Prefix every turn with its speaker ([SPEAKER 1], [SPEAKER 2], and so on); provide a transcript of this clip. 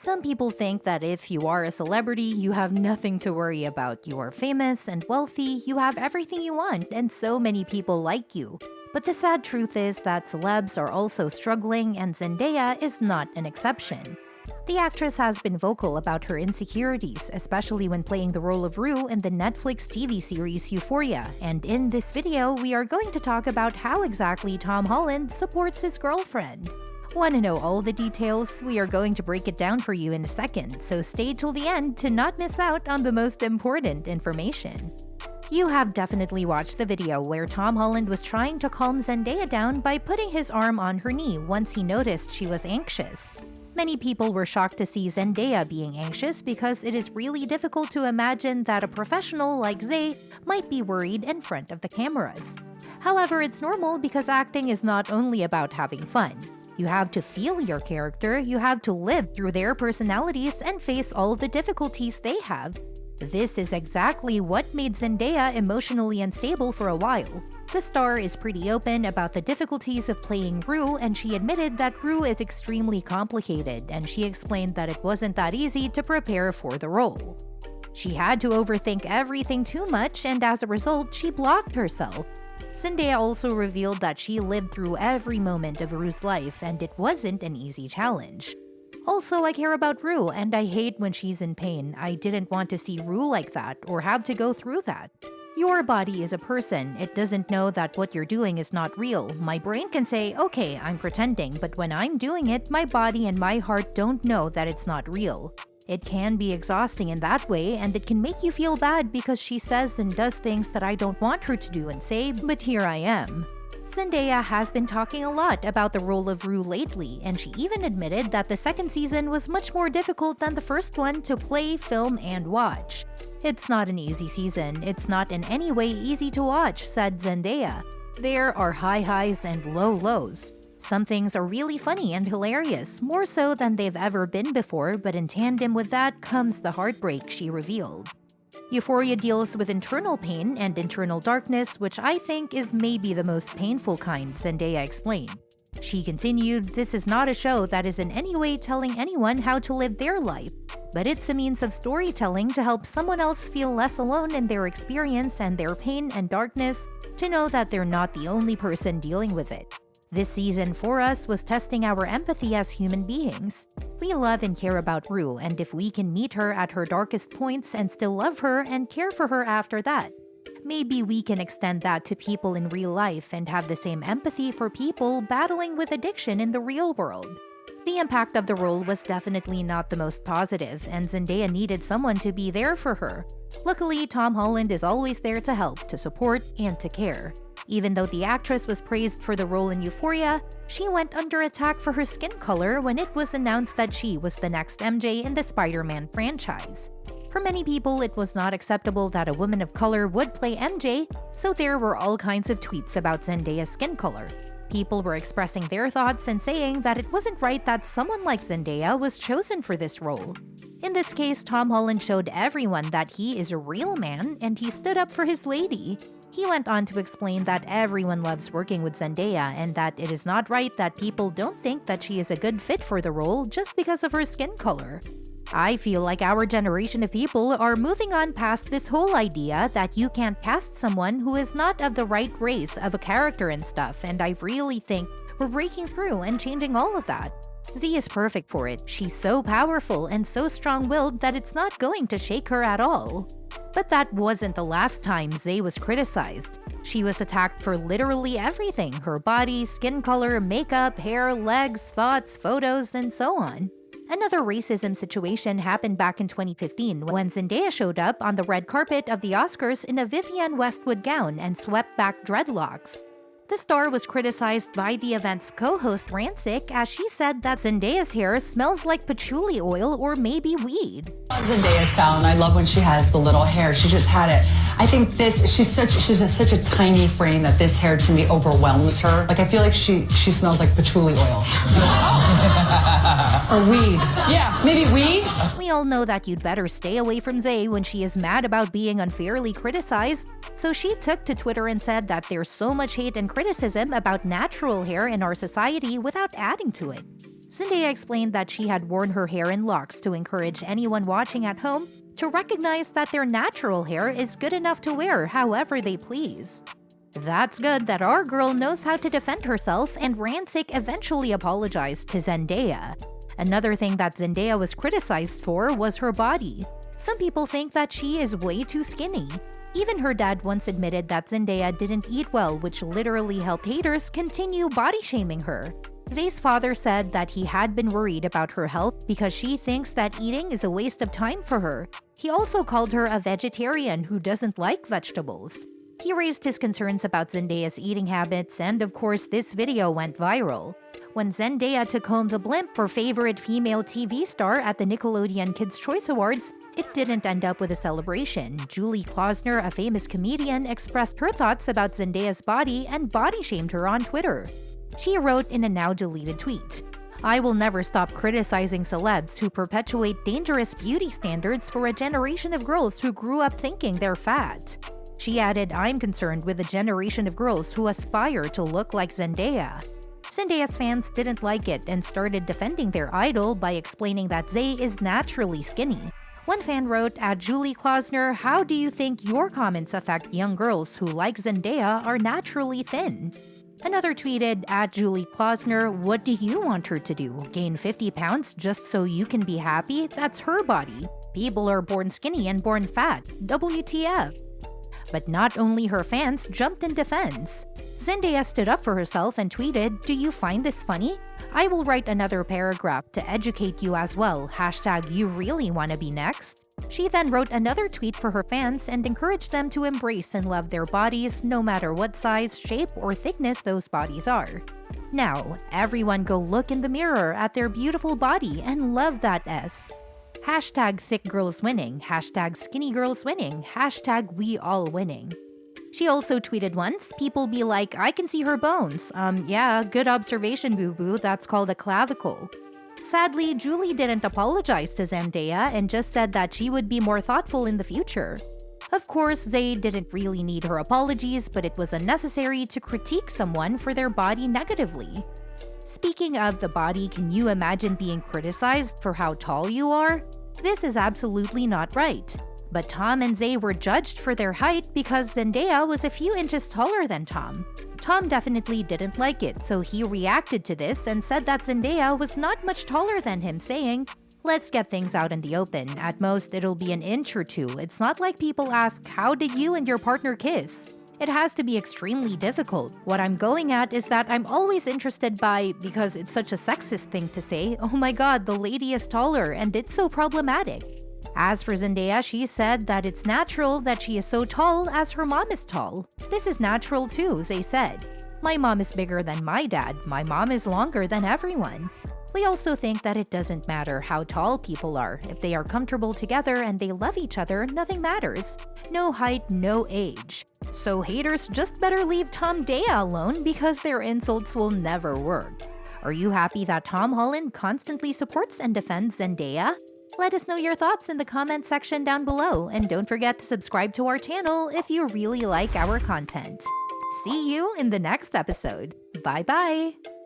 [SPEAKER 1] Some people think that if you are a celebrity, you have nothing to worry about. You are famous and wealthy, you have everything you want, and so many people like you. But the sad truth is that celebs are also struggling, and Zendaya is not an exception. The actress has been vocal about her insecurities, especially when playing the role of Rue in the Netflix TV series Euphoria, and in this video, we are going to talk about how exactly Tom Holland supports his girlfriend. Want to know all the details? We are going to break it down for you in a second, so stay till the end to not miss out on the most important information. You have definitely watched the video where Tom Holland was trying to calm Zendaya down by putting his arm on her knee once he noticed she was anxious. Many people were shocked to see Zendaya being anxious because it is really difficult to imagine that a professional like Zay might be worried in front of the cameras. However, it's normal because acting is not only about having fun. You have to feel your character, you have to live through their personalities and face all the difficulties they have. This is exactly what made Zendaya emotionally unstable for a while. The star is pretty open about the difficulties of playing Rue, and she admitted that Rue is extremely complicated, and she explained that it wasn't that easy to prepare for the role. She had to overthink everything too much, and as a result, she blocked herself. Zendaya also revealed that she lived through every moment of Rue's life, and it wasn't an easy challenge. Also, I care about Rue, and I hate when she's in pain. I didn't want to see Rue like that, or have to go through that. Your body is a person. It doesn't know that what you're doing is not real. My brain can say, okay, I'm pretending, but when I'm doing it, my body and my heart don't know that it's not real. It can be exhausting in that way, and it can make you feel bad because she says and does things that I don't want her to do and say, but here I am. Zendaya has been talking a lot about the role of Rue lately, and she even admitted that the second season was much more difficult than the first one to play, film, and watch. It's not an easy season. It's not in any way easy to watch, said Zendaya. There are high highs and low lows. Some things are really funny and hilarious, more so than they've ever been before, but in tandem with that comes the heartbreak, she revealed. Euphoria deals with internal pain and internal darkness, which I think is maybe the most painful kind, Zendaya explained. She continued, this is not a show that is in any way telling anyone how to live their life, but it's a means of storytelling to help someone else feel less alone in their experience and their pain and darkness, to know that they're not the only person dealing with it. This season for us was testing our empathy as human beings. We love and care about Rue, and if we can meet her at her darkest points and still love her and care for her after that, maybe we can extend that to people in real life and have the same empathy for people battling with addiction in the real world. The impact of the role was definitely not the most positive, and Zendaya needed someone to be there for her. Luckily, Tom Holland is always there to help, to support, and to care. Even though the actress was praised for the role in Euphoria, she went under attack for her skin color when it was announced that she was the next MJ in the Spider-Man franchise. For many people, it was not acceptable that a woman of color would play MJ, so there were all kinds of tweets about Zendaya's skin color. People were expressing their thoughts and saying that it wasn't right that someone like Zendaya was chosen for this role. In this case, Tom Holland showed everyone that he is a real man and he stood up for his lady. He went on to explain that everyone loves working with Zendaya and that it is not right that people don't think that she is a good fit for the role just because of her skin color. I feel like our generation of people are moving on past this whole idea that you can't cast someone who is not of the right race of a character and stuff, and I really think we're breaking through and changing all of that. Z is perfect for it. She's so powerful and so strong-willed that it's not going to shake her at all. But that wasn't the last time Zay was criticized. She was attacked for literally everything: her body, skin color, makeup, hair, legs, thoughts, photos, and so on. Another racism situation happened back in 2015 when Zendaya showed up on the red carpet of the Oscars in a Vivienne Westwood gown and swept back dreadlocks. The star was criticized by the event's co-host Rancic as she said that Zendaya's hair smells like patchouli oil or maybe weed.
[SPEAKER 2] I love Zendaya's style, and I love when she has the little hair. She just had it. I think she's such a tiny frame that this hair to me overwhelms her. Like I feel like she smells like patchouli oil. Or weed. Yeah, maybe weed.
[SPEAKER 1] We all know that you'd better stay away from Zay when she is mad about being unfairly criticized. So she took to Twitter and said that there's so much hate and criticism about natural hair in our society without adding to it. Zendaya explained that she had worn her hair in locks to encourage anyone watching at home to recognize that their natural hair is good enough to wear however they please. That's good that our girl knows how to defend herself, and Rancic eventually apologized to Zendaya. Another thing that Zendaya was criticized for was her body. Some people think that she is way too skinny. Even her dad once admitted that Zendaya didn't eat well, which literally helped haters continue body shaming her. Zay's father said that he had been worried about her health because she thinks that eating is a waste of time for her. He also called her a vegetarian who doesn't like vegetables. He raised his concerns about Zendaya's eating habits, and of course this video went viral. When Zendaya took home the blimp for favorite female TV star at the Nickelodeon Kids' Choice Awards, it didn't end up with a celebration. Julie Klausner, a famous comedian, expressed her thoughts about Zendaya's body and body-shamed her on Twitter. She wrote in a now-deleted tweet, "I will never stop criticizing celebs who perpetuate dangerous beauty standards for a generation of girls who grew up thinking they're fat." She added, "I'm concerned with a generation of girls who aspire to look like Zendaya." Zendaya's fans didn't like it and started defending their idol by explaining that Zay is naturally skinny. One fan wrote, at Julie Klausner, "How do you think your comments affect young girls who, like Zendaya, are naturally thin?" Another tweeted, at Julie Klausner, "What do you want her to do? Gain 50 pounds just so you can be happy? That's her body. People are born skinny and born fat. WTF?" But not only her fans jumped in defense. Zendaya stood up for herself and tweeted, "Do you find this funny? I will write another paragraph to educate you as well. Hashtag you really wanna be next." She then wrote another tweet for her fans and encouraged them to embrace and love their bodies, no matter what size, shape, or thickness those bodies are. Now, everyone go look in the mirror at their beautiful body and love that S. Hashtag thick girls winning, hashtag skinny girls winning, hashtag we all winning. She also tweeted once, "People be like, I can see her bones. Yeah, good observation, boo-boo, that's called a clavicle." Sadly, Julie didn't apologize to Zendaya and just said that she would be more thoughtful in the future. Of course, Zay didn't really need her apologies, but it was unnecessary to critique someone for their body negatively. Speaking of the body, can you imagine being criticized for how tall you are? This is absolutely not right. But Tom and Zay were judged for their height because Zendaya was a few inches taller than Tom. Tom definitely didn't like it, so he reacted to this and said that Zendaya was not much taller than him, saying, "Let's get things out in the open. At most, it'll be an inch or two. It's not like people ask, how did you and your partner kiss? It has to be extremely difficult. What I'm going at is that I'm always interested by, because it's such a sexist thing to say, oh my god, the lady is taller, and it's so problematic." As for Zendaya, she said that it's natural that she is so tall as her mom is tall. "This is natural too," Zay said. "My mom is bigger than my dad. My mom is longer than everyone." We also think that it doesn't matter how tall people are. If they are comfortable together and they love each other, nothing matters. No height, no age. So haters just better leave Tom Daya alone because their insults will never work. Are you happy that Tom Holland constantly supports and defends Zendaya? Let us know your thoughts in the comment section down below, and don't forget to subscribe to our channel if you really like our content. See you in the next episode. Bye bye!